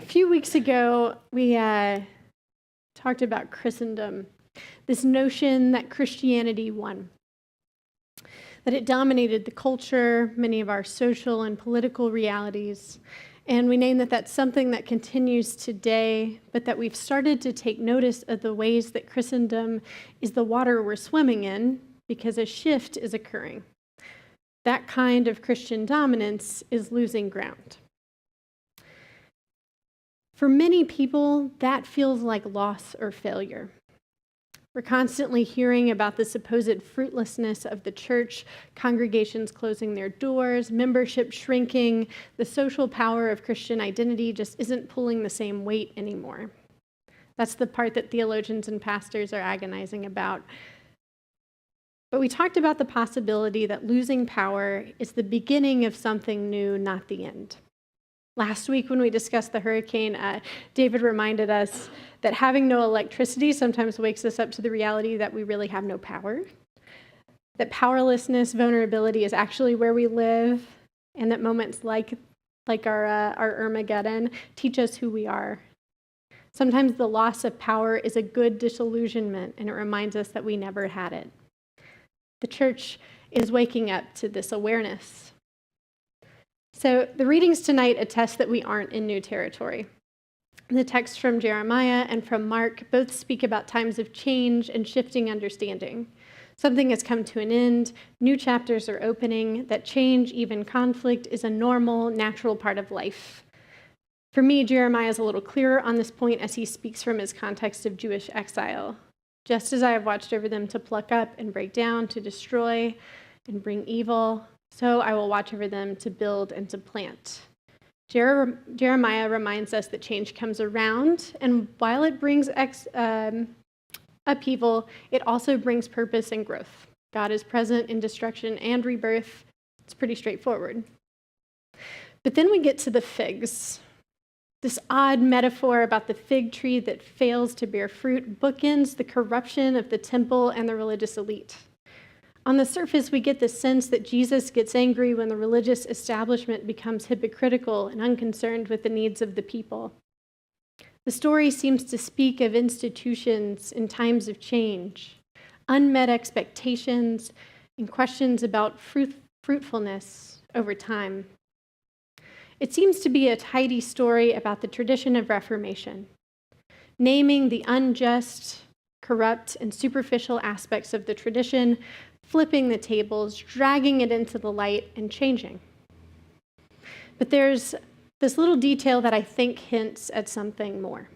A few weeks ago, we talked about Christendom, this notion that Christianity won, that it dominated the culture, many of our social and political realities, and we named that that's something that continues today, but that we've started to take notice of the ways that Christendom is the water we're swimming in because a shift is occurring. That kind of Christian dominance is losing ground. For many people, that feels like loss or failure. We're constantly hearing about the supposed fruitlessness of the church, congregations closing their doors, membership shrinking. The social power of Christian identity just isn't pulling the same weight anymore. That's the part that theologians and pastors are agonizing about. But we talked about the possibility that losing power is the beginning of something new, not the end. Last week when we discussed the hurricane, David reminded us that having no electricity sometimes wakes us up to the reality that we really have no power, that powerlessness, vulnerability is actually where we live, and that moments like our Armageddon teach us who we are. Sometimes the loss of power is a good disillusionment, and it reminds us that we never had it. The church is waking up to this awareness. So the readings tonight attest that we aren't in new territory. The texts from Jeremiah and from Mark both speak about times of change and shifting understanding. Something has come to an end, new chapters are opening, that change, even conflict, is a normal, natural part of life. For me, Jeremiah is a little clearer on this point as he speaks from his context of Jewish exile. Just as I have watched over them to pluck up and break down, to destroy and bring evil, so I will watch over them to build and to plant. Jeremiah reminds us that change comes around, and while it brings upheaval, it also brings purpose and growth. God is present in destruction and rebirth. It's pretty straightforward. But then we get to the figs. This odd metaphor about the fig tree that fails to bear fruit bookends the corruption of the temple and the religious elite. On the surface, we get the sense that Jesus gets angry when the religious establishment becomes hypocritical and unconcerned with the needs of the people. The story seems to speak of institutions in times of change, unmet expectations, and questions about fruitfulness over time. It seems to be a tidy story about the tradition of Reformation, naming the unjust, corrupt, and superficial aspects of the tradition, flipping the tables, dragging it into the light, and changing. But there's this little detail that I think hints at something more.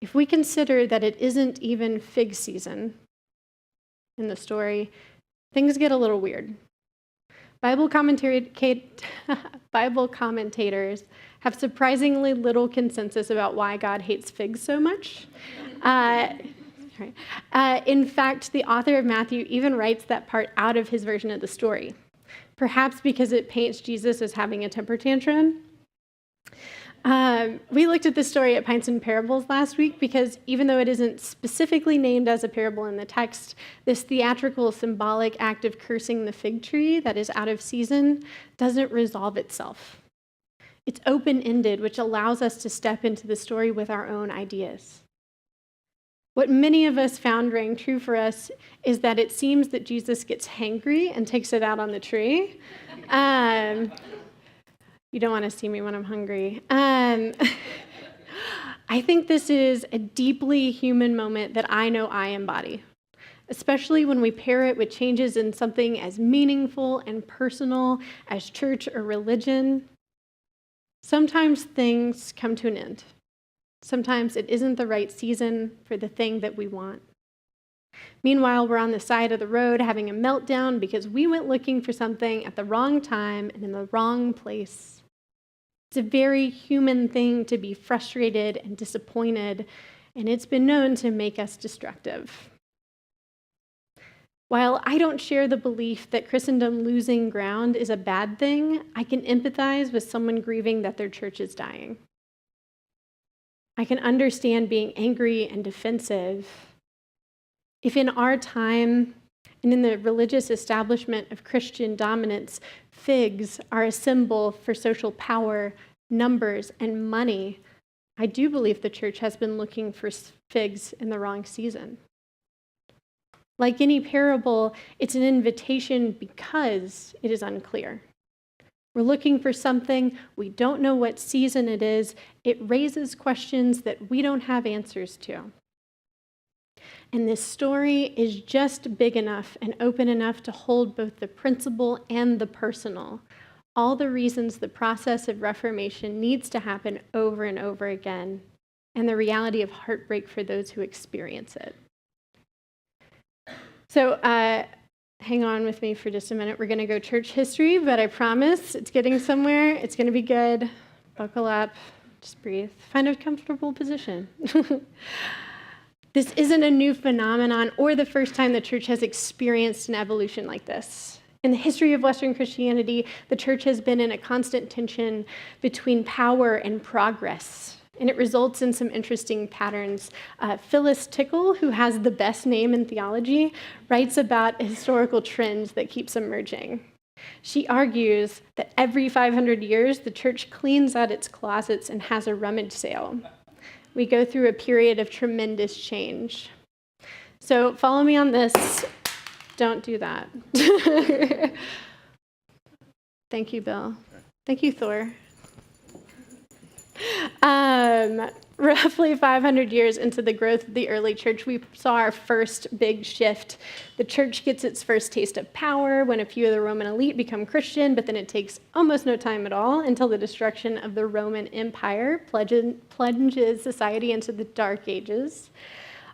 If we consider that it isn't even fig season in the story, things get a little weird. Bible commentators have surprisingly little consensus about why God hates figs so much. In fact, the author of Matthew even writes that part out of his version of the story, perhaps because it paints Jesus as having a temper tantrum. We looked at this story at Pints and Parables last week because even though it isn't specifically named as a parable in the text, this theatrical symbolic act of cursing the fig tree that is out of season doesn't resolve itself. It's open-ended, which allows us to step into the story with our own ideas. What many of us found rang true for us is that it seems that Jesus gets hangry and takes it out on the tree. You don't want to see me when I'm hungry. I think this is a deeply human moment that I know I embody, especially when we pair it with changes in something as meaningful and personal as church or religion. Sometimes things come to an end. Sometimes it isn't the right season for the thing that we want. Meanwhile, we're on the side of the road having a meltdown because we went looking for something at the wrong time and in the wrong place. It's a very human thing to be frustrated and disappointed, and it's been known to make us destructive. While I don't share the belief that Christendom losing ground is a bad thing, I can empathize with someone grieving that their church is dying. I can understand being angry and defensive. If in our time and in the religious establishment of Christian dominance, figs are a symbol for social power, numbers, and money, I do believe the church has been looking for figs in the wrong season. Like any parable, it's an invitation because it is unclear. We're looking for something, we don't know what season it is. It raises questions that we don't have answers to. And this story is just big enough and open enough to hold both the principle and the personal. All the reasons the process of reformation needs to happen over and over again, and the reality of heartbreak for those who experience it. So hang on with me for just a minute. We're going to go church history, but I promise it's getting somewhere. It's going to be good. Buckle up. Just breathe. Find a comfortable position. This isn't a new phenomenon or the first time the church has experienced an evolution like this. In the history of Western Christianity, the church has been in a constant tension between power and progress, and it results in some interesting patterns. Phyllis Tickle, who has the best name in theology, writes about historical trends that keeps emerging. She argues that every 500 years, the church cleans out its closets and has a rummage sale. We go through a period of tremendous change. So follow me on this. Don't do that. Thank you, Bill. Thank you, Thor. Roughly 500 years into the growth of the early church, we saw our first big shift. The church gets its first taste of power when a few of the Roman elite become Christian, but then it takes almost no time at all until the destruction of the Roman Empire plunges society into the Dark Ages.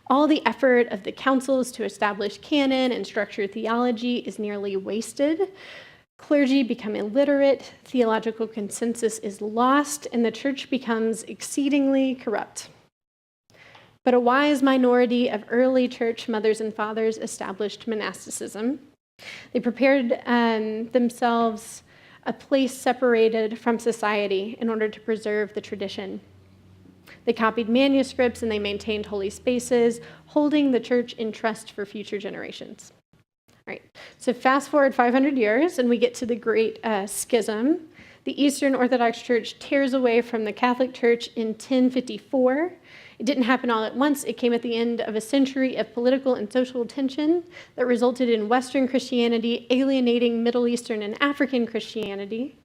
All the effort of the councils to establish canon and structure theology is nearly wasted. Clergy become illiterate, theological consensus is lost, and the church becomes exceedingly corrupt. But a wise minority of early church mothers and fathers established monasticism. They prepared themselves a place separated from society in order to preserve the tradition. They copied manuscripts and they maintained holy spaces, holding the church in trust for future generations. All right, so fast forward 500 years, and we get to the Great Schism. The Eastern Orthodox Church tears away from the Catholic Church in 1054. It didn't happen all at once. It came at the end of a century of political and social tension that resulted in Western Christianity alienating Middle Eastern and African Christianity.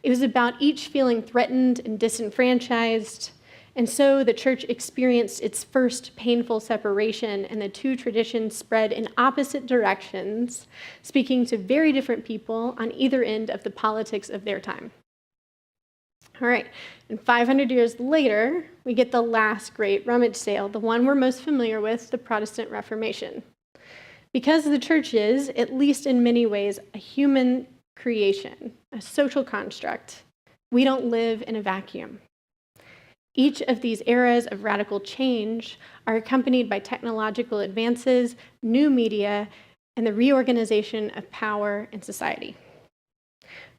It was about each feeling threatened and disenfranchised. And so the church experienced its first painful separation, and the two traditions spread in opposite directions, speaking to very different people on either end of the politics of their time. All right, and 500 years later, we get the last great rummage sale, the one we're most familiar with, the Protestant Reformation. Because the church is, at least in many ways, a human creation, a social construct, we don't live in a vacuum. Each of these eras of radical change are accompanied by technological advances, new media, and the reorganization of power in society.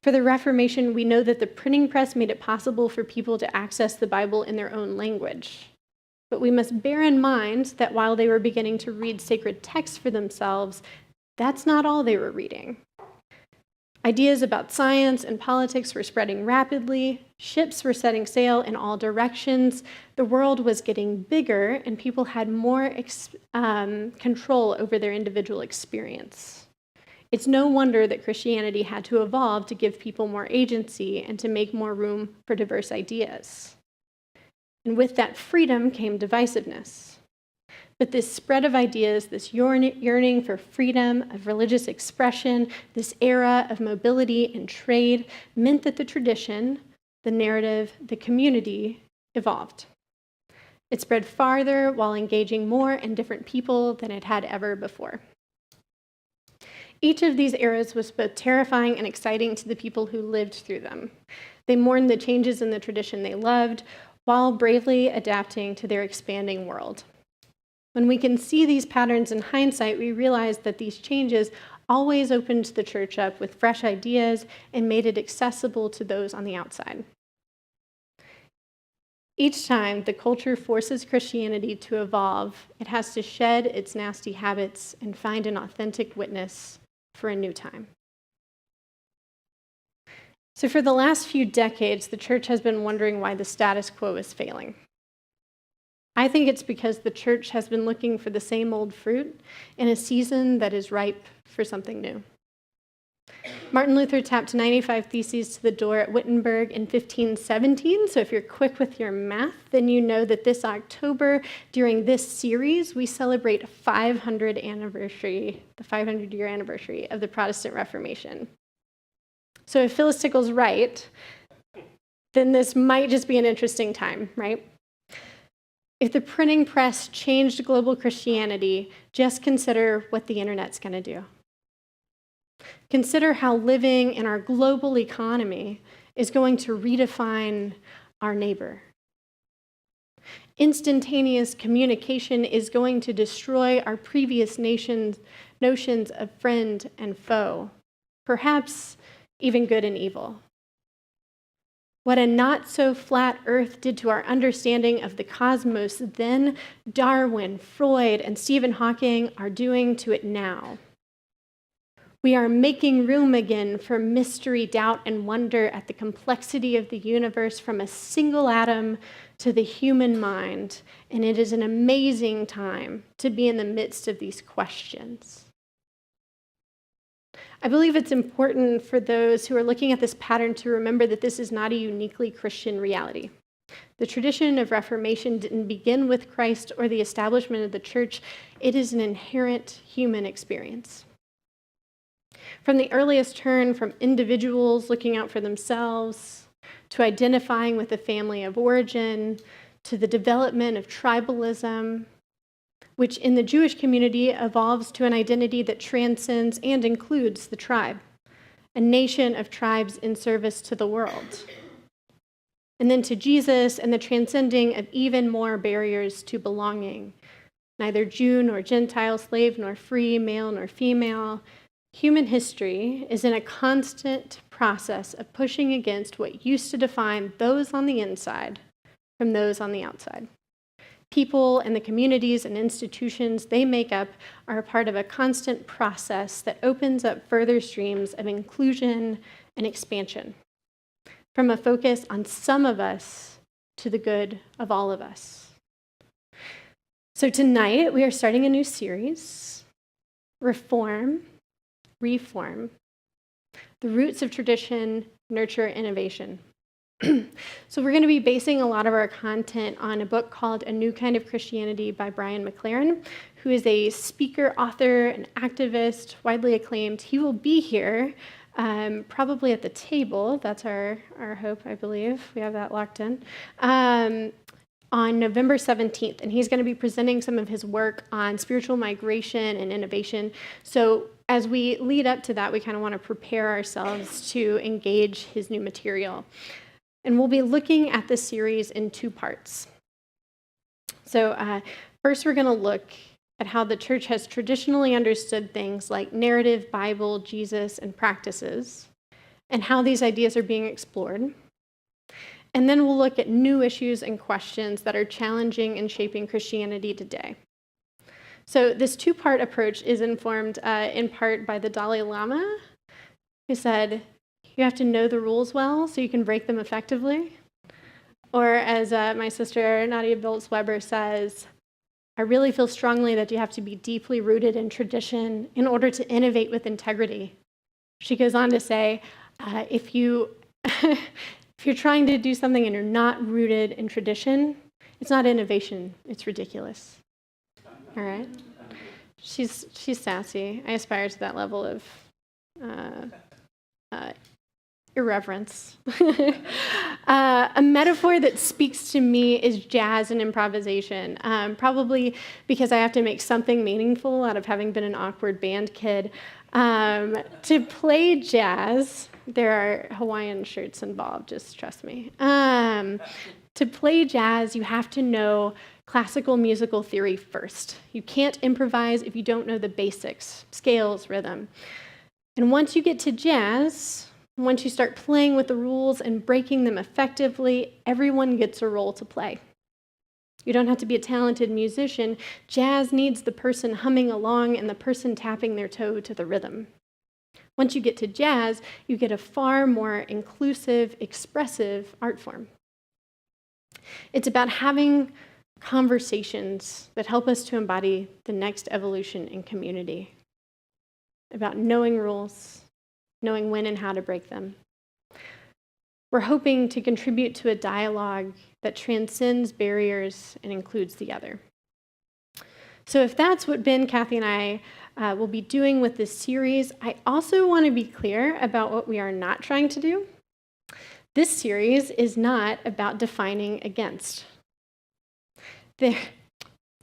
For the Reformation, we know that the printing press made it possible for people to access the Bible in their own language. But we must bear in mind that while they were beginning to read sacred texts for themselves, that's not all they were reading. Ideas about science and politics were spreading rapidly. Ships were setting sail in all directions. The world was getting bigger, and people had more control over their individual experience. It's no wonder that Christianity had to evolve to give people more agency and to make more room for diverse ideas. And with that freedom came divisiveness. But this spread of ideas, this yearning for freedom of religious expression, this era of mobility and trade meant that the tradition, the narrative, the community evolved. It spread farther while engaging more and different people than it had ever before. Each of these eras was both terrifying and exciting to the people who lived through them. They mourned the changes in the tradition they loved while bravely adapting to their expanding world. When we can see these patterns in hindsight, we realize that these changes always opened the church up with fresh ideas and made it accessible to those on the outside. Each time the culture forces Christianity to evolve, it has to shed its nasty habits and find an authentic witness for a new time. So for the last few decades, the church has been wondering why the status quo is failing. I think it's because the church has been looking for the same old fruit in a season that is ripe for something new. Martin Luther tapped 95 Theses to the door at Wittenberg in 1517, so if you're quick with your math, then you know that this October, during this series, we celebrate the 500-year anniversary of the Protestant Reformation. So if Phyllis Tickle's right, then this might just be an interesting time, right? If the printing press changed global Christianity, just consider what the internet's going to do. Consider how living in our global economy is going to redefine our neighbor. Instantaneous communication is going to destroy our previous notions of friend and foe, perhaps even good and evil. What a not-so-flat earth did to our understanding of the cosmos then, Darwin, Freud, and Stephen Hawking are doing to it now. We are making room again for mystery, doubt, and wonder at the complexity of the universe from a single atom to the human mind, and it is an amazing time to be in the midst of these questions. I believe it's important for those who are looking at this pattern to remember that this is not a uniquely Christian reality. The tradition of Reformation didn't begin with Christ or the establishment of the church. It is an inherent human experience. From the earliest turn from individuals looking out for themselves, to identifying with the family of origin, to the development of tribalism, which in the Jewish community evolves to an identity that transcends and includes the tribe, a nation of tribes in service to the world. And then to Jesus and the transcending of even more barriers to belonging, neither Jew nor Gentile, slave nor free, male nor female. Human history is in a constant process of pushing against what used to define those on the inside from those on the outside. People and the communities and institutions they make up are a part of a constant process that opens up further streams of inclusion and expansion, from a focus on some of us to the good of all of us. So tonight we are starting a new series, ReForm, the roots of tradition, nurture innovation. So we're going to be basing a lot of our content on a book called A New Kind of Christianity by Brian McLaren, who is a speaker, author, and activist, widely acclaimed. He will be here probably at the table. That's our hope, I believe. We have that locked in. On November 17th, and he's going to be presenting some of his work on spiritual migration and innovation. So as we lead up to that, we kind of want to prepare ourselves to engage his new material. And we'll be looking at this series in two parts. So first, we're going to look at how the church has traditionally understood things like narrative, Bible, Jesus, and practices, and how these ideas are being explored. And then we'll look at new issues and questions that are challenging and shaping Christianity today. So this two-part approach is informed in part by the Dalai Lama, who said, you have to know the rules well so you can break them effectively. Or as my sister Nadia Boltz-Weber says, I really feel strongly that you have to be deeply rooted in tradition in order to innovate with integrity. She goes on to say, if you're trying to do something and you're not rooted in tradition, it's not innovation, it's ridiculous. All right? She's sassy. I aspire to that level of irreverence. A metaphor that speaks to me is jazz and improvisation, probably because I have to make something meaningful out of having been an awkward band kid. To play jazz, there are Hawaiian shirts involved, just trust me. To play jazz, you have to know classical musical theory first. You can't improvise if you don't know the basics, scales, rhythm. And once you get to jazz, once you start playing with the rules and breaking them effectively, everyone gets a role to play. You don't have to be a talented musician. Jazz needs the person humming along and the person tapping their toe to the rhythm. Once you get to jazz, you get a far more inclusive, expressive art form. It's about having conversations that help us to embody the next evolution in community, about knowing rules, knowing when and how to break them. We're hoping to contribute to a dialogue that transcends barriers and includes the other. So if that's what Ben, Kathy, and I will be doing with this series, I also want to be clear about what we are not trying to do. This series is not about defining against. There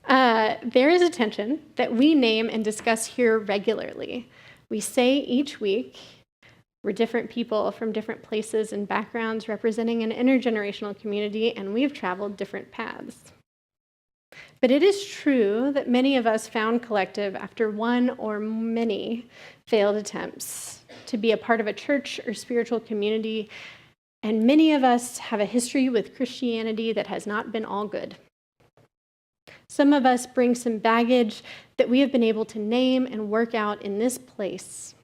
is a tension that we name and discuss here regularly. We say each week, we're different people from different places and backgrounds representing an intergenerational community, and we've traveled different paths. But it is true that many of us found Collective after one or many failed attempts to be a part of a church or spiritual community, and many of us have a history with Christianity that has not been all good. Some of us bring some baggage that we have been able to name and work out in this place.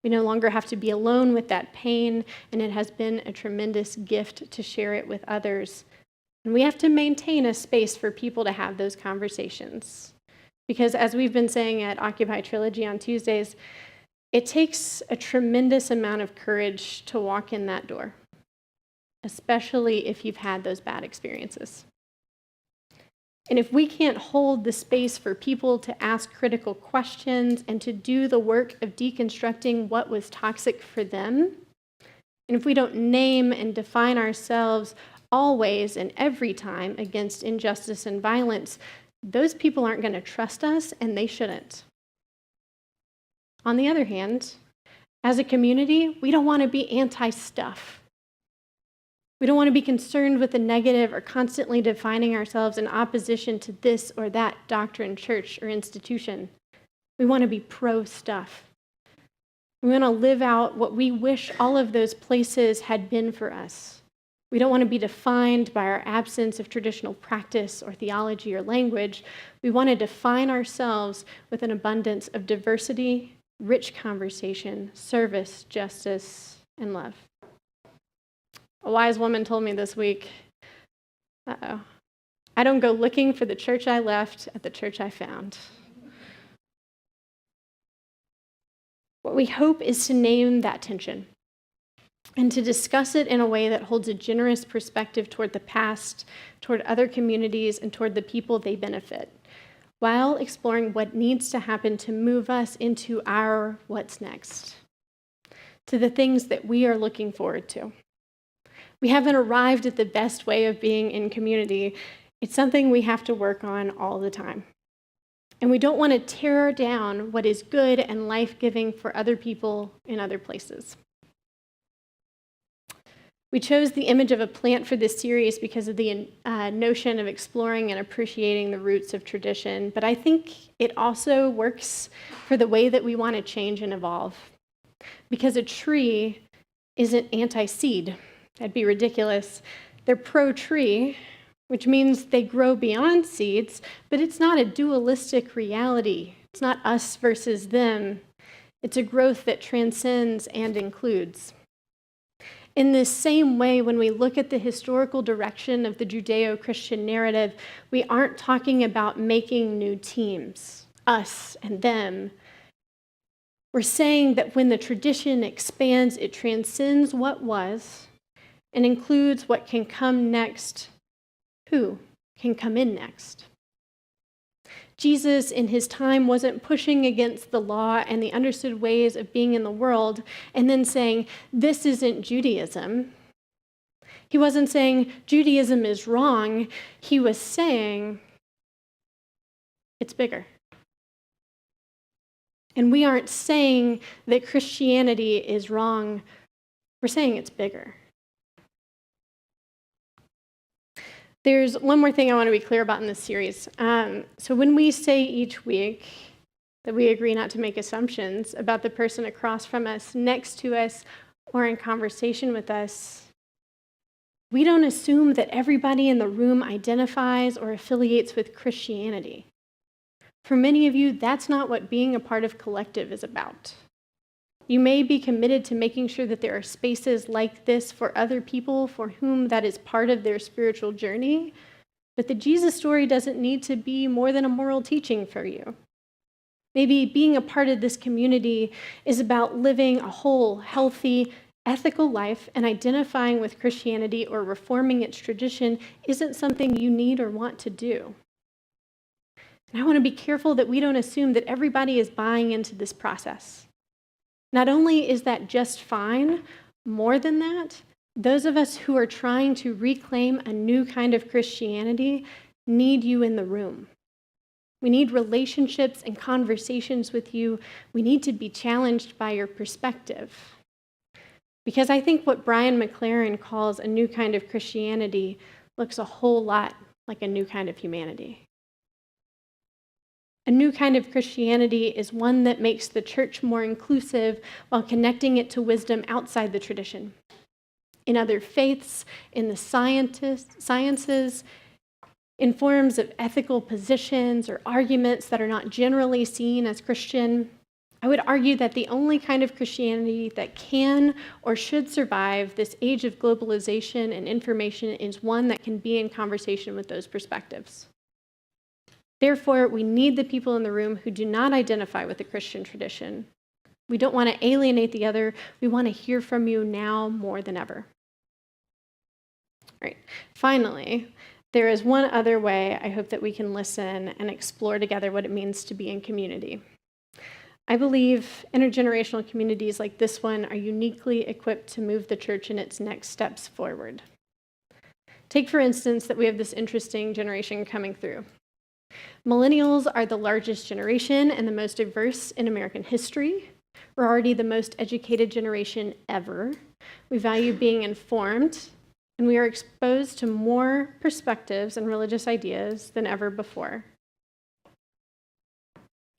We no longer have to be alone with that pain, and it has been a tremendous gift to share it with others. And we have to maintain a space for people to have those conversations. Because as we've been saying at Occupy Trilogy on Tuesdays, it takes a tremendous amount of courage to walk in that door, especially if you've had those bad experiences. And if we can't hold the space for people to ask critical questions and to do the work of deconstructing what was toxic for them, and if we don't name and define ourselves always and every time against injustice and violence, those people aren't going to trust us, and they shouldn't. On the other hand, as a community, we don't want to be anti-stuff. We don't want to be concerned with the negative or constantly defining ourselves in opposition to this or that doctrine, church, or institution. We want to be pro-stuff. We want to live out what we wish all of those places had been for us. We don't want to be defined by our absence of traditional practice or theology or language. We want to define ourselves with an abundance of diversity, rich conversation, service, justice, and love. A wise woman told me this week, I don't go looking for the church I left at the church I found. What we hope is to name that tension and to discuss it in a way that holds a generous perspective toward the past, toward other communities, and toward the people they benefit, while exploring what needs to happen to move us into our what's next, to the things that we are looking forward to. We haven't arrived at the best way of being in community. It's something we have to work on all the time. And we don't want to tear down what is good and life-giving for other people in other places. We chose the image of a plant for this series because of the notion of exploring and appreciating the roots of tradition, but I think it also works for the way that we want to change and evolve. Because a tree isn't anti-seed. That'd be ridiculous. They're pro-tree, which means they grow beyond seeds, but it's not a dualistic reality. It's not us versus them. It's a growth that transcends and includes. In this same way, when we look at the historical direction of the Judeo-Christian narrative, we aren't talking about making new teams, us and them. We're saying that when the tradition expands, it transcends what was and includes what can come next, who can come in next. Jesus, in his time, wasn't pushing against the law and the understood ways of being in the world and then saying, this isn't Judaism. He wasn't saying Judaism is wrong. He was saying it's bigger. And we aren't saying that Christianity is wrong. We're saying it's bigger. There's one more thing I want to be clear about in this series. So when we say each week that we agree not to make assumptions about the person across from us, next to us, or in conversation with us, we don't assume that everybody in the room identifies or affiliates with Christianity. For many of you, that's not what being a part of Collective is about. You may be committed to making sure that there are spaces like this for other people for whom that is part of their spiritual journey. But the Jesus story doesn't need to be more than a moral teaching for you. Maybe being a part of this community is about living a whole, healthy, ethical life, and identifying with Christianity or reforming its tradition isn't something you need or want to do. And I want to be careful that we don't assume that everybody is buying into this process. Not only is that just fine, more than that, those of us who are trying to reclaim a new kind of Christianity need you in the room. We need relationships and conversations with you. We need to be challenged by your perspective. Because I think what Brian McLaren calls a new kind of Christianity looks a whole lot like a new kind of humanity. A new kind of Christianity is one that makes the church more inclusive while connecting it to wisdom outside the tradition. In other faiths, in the sciences, in forms of ethical positions or arguments that are not generally seen as Christian. I would argue that the only kind of Christianity that can or should survive this age of globalization and information is one that can be in conversation with those perspectives. Therefore, we need the people in the room who do not identify with the Christian tradition. We don't want to alienate the other. We want to hear from you now more than ever. All right. Finally, there is one other way I hope that we can listen and explore together what it means to be in community. I believe intergenerational communities like this one are uniquely equipped to move the church in its next steps forward. Take, for instance, that we have this interesting generation coming through. Millennials are the largest generation and the most diverse in American history. We're already the most educated generation ever. We value being informed, and we are exposed to more perspectives and religious ideas than ever before.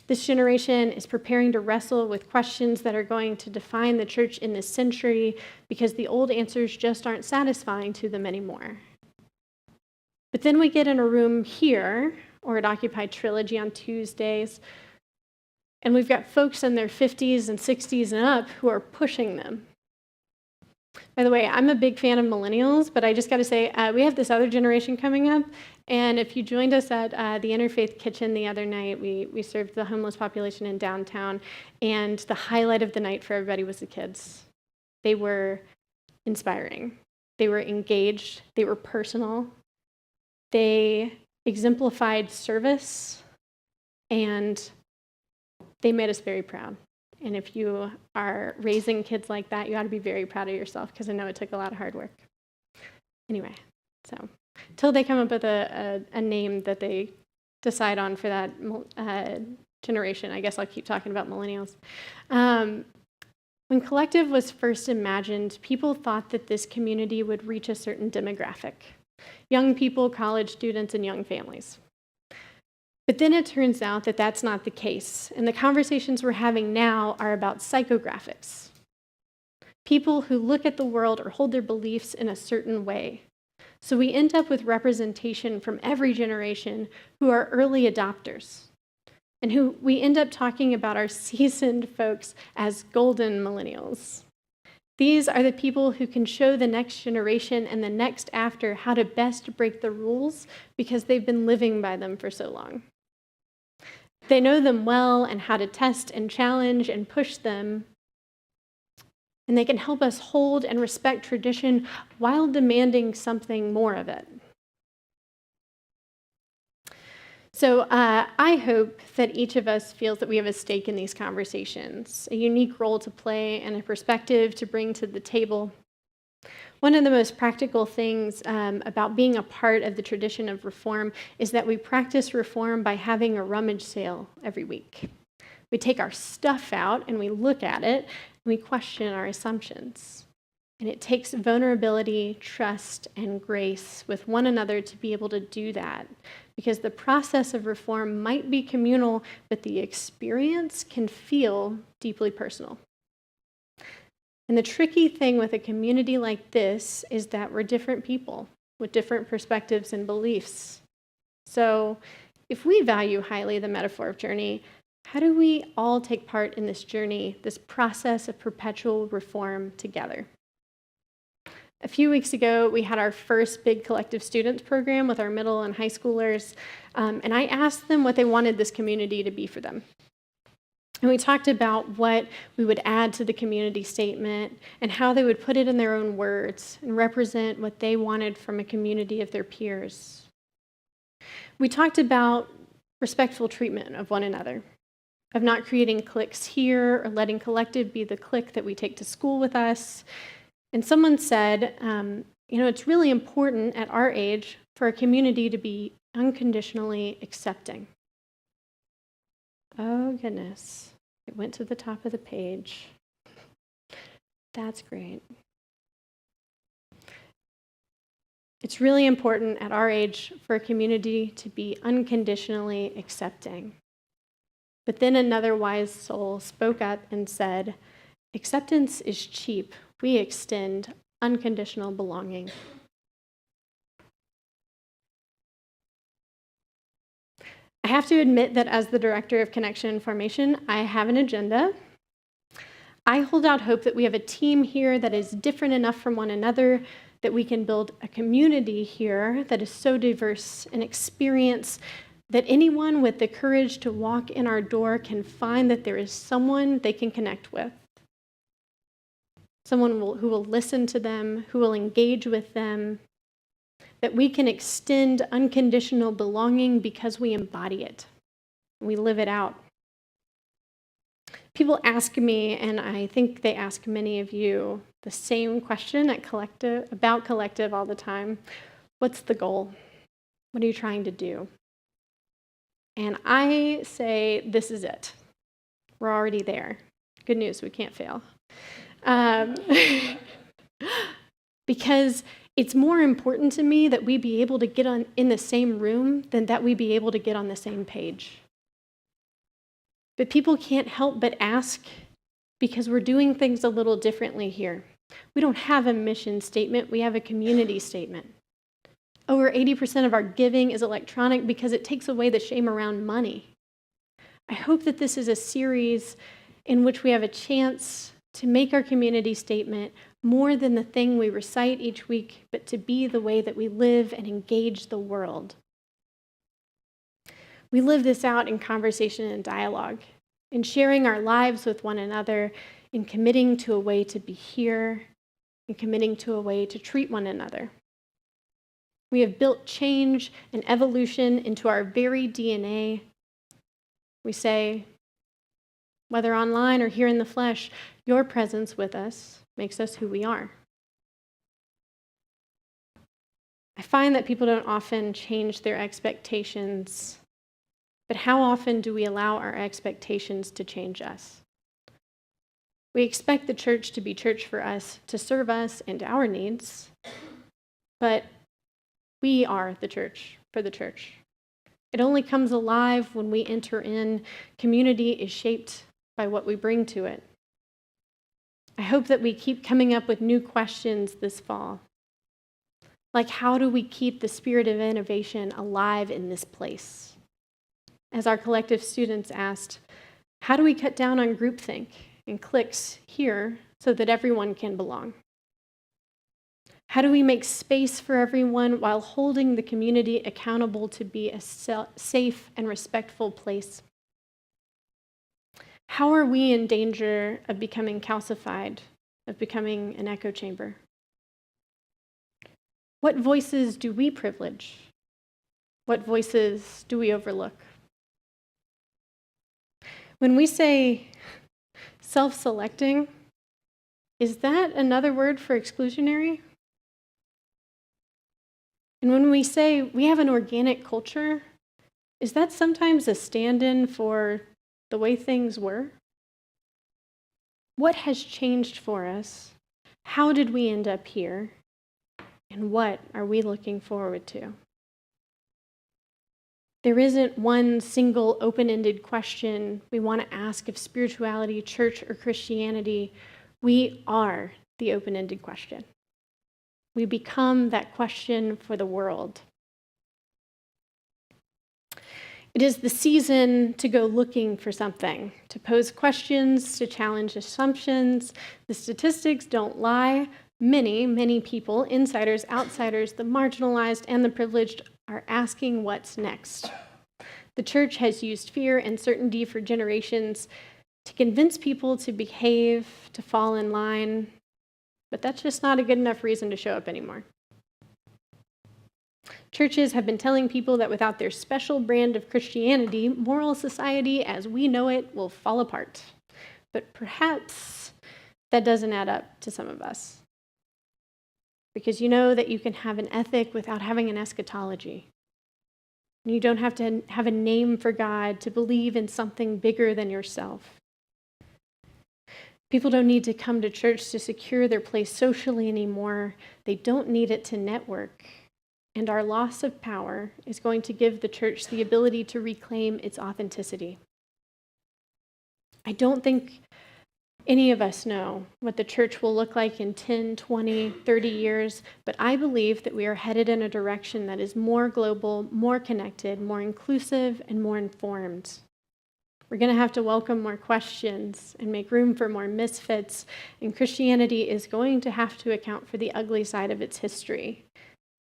This generation is preparing to wrestle with questions that are going to define the church in this century because the old answers just aren't satisfying to them anymore. But then we get in a room here, or at Occupy Trilogy on Tuesdays, and we've got folks in their 50s and 60s and up who are pushing them. By the way, I'm a big fan of millennials, but I just got to say, we have this other generation coming up, and if you joined us at the Interfaith Kitchen the other night, we served the homeless population in downtown, and the highlight of the night for everybody was the kids. They were inspiring. They were engaged. They were personal. They exemplified service, and they made us very proud. And if you are raising kids like that, you ought to be very proud of yourself, because I know it took a lot of hard work. Anyway, so till they come up with a name that they decide on for that generation, I guess I'll keep talking about millennials. When Collective was first imagined, people thought that this community would reach a certain demographic: young people, college students, and young families. But then it turns out that that's not the case, and the conversations we're having now are about psychographics. People who look at the world or hold their beliefs in a certain way. So we end up with representation from every generation who are early adopters, and who we end up talking about our seasoned folks as golden millennials. These are the people who can show the next generation and the next after how to best break the rules because they've been living by them for so long. They know them well and how to test and challenge and push them. And they can help us hold and respect tradition while demanding something more of it. So I hope that each of us feels that we have a stake in these conversations, a unique role to play, and a perspective to bring to the table. One of the most practical things about being a part of the tradition of Reform is that we practice Reform by having a rummage sale every week. We take our stuff out and we look at it and we question our assumptions. And it takes vulnerability, trust, and grace with one another to be able to do that. Because the process of reform might be communal, but the experience can feel deeply personal. And the tricky thing with a community like this is that we're different people with different perspectives and beliefs. So if we value highly the metaphor of journey, How do we all take part in this journey, this process of perpetual reform together? A few weeks ago, we had our first big collective students program with our middle and high schoolers, and I asked them what they wanted this community to be for them. And we talked about what we would add to the community statement and how they would put it in their own words and represent what they wanted from a community of their peers. We talked about respectful treatment of one another, of not creating cliques here or letting collective be the clique that we take to school with us. And someone said, it's really important at our age for a community to be unconditionally accepting. Oh, goodness. It went to the top of the page. That's great. It's really important at our age for a community to be unconditionally accepting. But then another wise soul spoke up and said, acceptance is cheap. We extend unconditional belonging. I have to admit that as the director of Connection and Formation, I have an agenda. I hold out hope that we have a team here that is different enough from one another, that we can build a community here that is so diverse in experience that anyone with the courage to walk in our door can find that there is someone they can connect with. Someone who will listen to them, who will engage with them, that we can extend unconditional belonging because we embody it, we live it out. People ask me, and I think they ask many of you, the same question about Collective all the time. What's the goal? What are you trying to do? And I say, this is it. We're already there. Good news, we can't fail. Because it's more important to me that we be able to get in the same room than that we be able to get on the same page. But people can't help but ask because we're doing things a little differently here. We don't have a mission statement, we have a community statement. Over 80% of our giving is electronic because it takes away the shame around money. I hope that this is a series in which we have a chance to make our community statement more than the thing we recite each week, but to be the way that we live and engage the world. We live this out in conversation and dialogue, in sharing our lives with one another, in committing to a way to be here, in committing to a way to treat one another. We have built change and evolution into our very DNA. We say, whether online or here in the flesh, your presence with us makes us who we are. I find that people don't often change their expectations, but how often do we allow our expectations to change us? We expect the church to be church for us, to serve us and our needs, but we are the church for the church. It only comes alive when we enter in. Community is shaped by what we bring to it. I hope that we keep coming up with new questions this fall. Like, how do we keep the spirit of innovation alive in this place? As our collective students asked, how do we cut down on groupthink and cliques here so that everyone can belong? How do we make space for everyone while holding the community accountable to be a safe and respectful place? How are we in danger of becoming calcified, of becoming an echo chamber? What voices do we privilege? What voices do we overlook? When we say self-selecting, is that another word for exclusionary? And when we say we have an organic culture, is that sometimes a stand-in for the way things were? What has changed for us? How did we end up here? And what are we looking forward to? There isn't one single open-ended question we want to ask of spirituality, church, or Christianity. We are the open-ended question. We become that question for the world. It is the season to go looking for something, to pose questions, to challenge assumptions. The statistics don't lie. Many people, insiders, outsiders, the marginalized, and the privileged, are asking what's next. The church has used fear and certainty for generations to convince people to behave, to fall in line, but that's just not a good enough reason to show up anymore. Churches have been telling people that without their special brand of Christianity, moral society as we know it will fall apart. But perhaps that doesn't add up to some of us. Because you know that you can have an ethic without having an eschatology. And you don't have to have a name for God to believe in something bigger than yourself. People don't need to come to church to secure their place socially anymore. They don't need it to network. And our loss of power is going to give the church the ability to reclaim its authenticity. I don't think any of us know what the church will look like in 10, 20, 30 years, but I believe that we are headed in a direction that is more global, more connected, more inclusive, and more informed. We're going to have to welcome more questions and make room for more misfits, and Christianity is going to have to account for the ugly side of its history.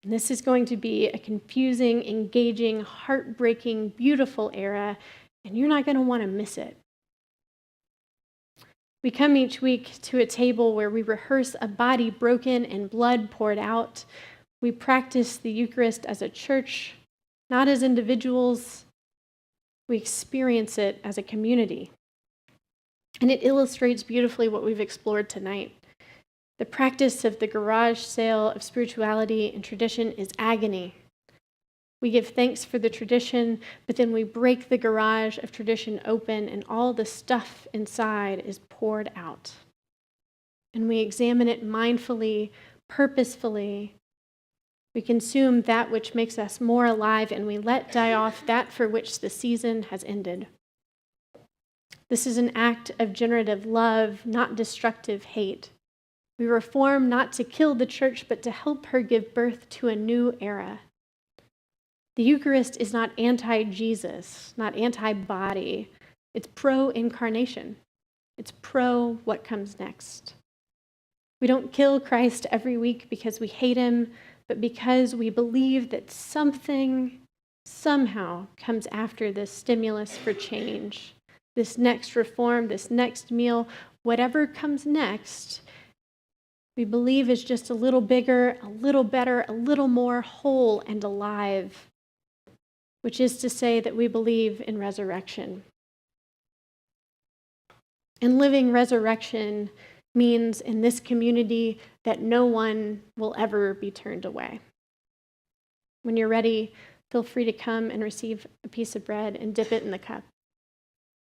And this is going to be a confusing, engaging, heartbreaking, beautiful era, and you're not going to want to miss it. We come each week to a table where we rehearse a body broken and blood poured out. We practice the Eucharist as a church, not as individuals. We experience it as a community. And it illustrates beautifully what we've explored tonight. The practice of the garage sale of spirituality and tradition is agony. We give thanks for the tradition, but then we break the garage of tradition open and all the stuff inside is poured out. And we examine it mindfully, purposefully. We consume that which makes us more alive, and we let die off that for which the season has ended. This is an act of generative love, not destructive hate. We reform not to kill the church, but to help her give birth to a new era. The Eucharist is not anti-Jesus, not anti-body. It's pro-incarnation. It's pro what comes next. We don't kill Christ every week because we hate him, but because we believe that something somehow comes after this stimulus for change, this next reform, this next meal, whatever comes next, we believe is just a little bigger, a little better, a little more whole and alive, which is to say that we believe in resurrection. And living resurrection means in this community that no one will ever be turned away. When you're ready, feel free to come and receive a piece of bread and dip it in the cup.